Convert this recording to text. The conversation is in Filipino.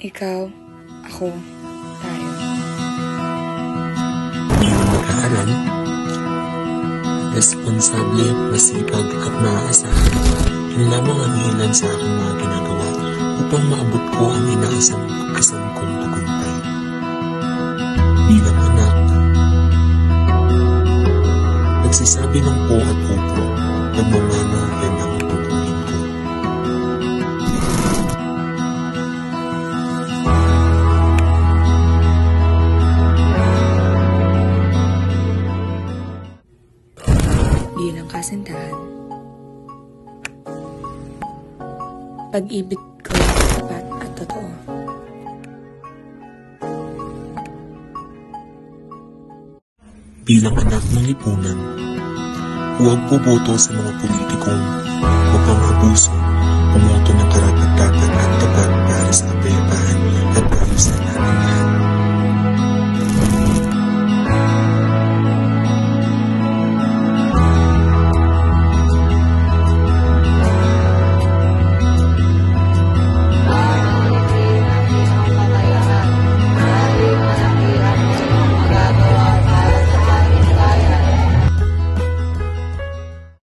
Ikaw, ako, tayo. Bilang mag-aaral, responsable, masipag at maaasahan, yun lamang ang ilan sa aking mga ginagawa upang maabot ko ang inaasam kong tagumpay. Bilang anak, nagsasabi ng po at opo, nagmamana yan ang tutunin ko. Bilang kasintahan, pag-ibig ko tapat at totoo. Bilang anak ng lipunan, huwag boboto sa mga politikong mukhang abuso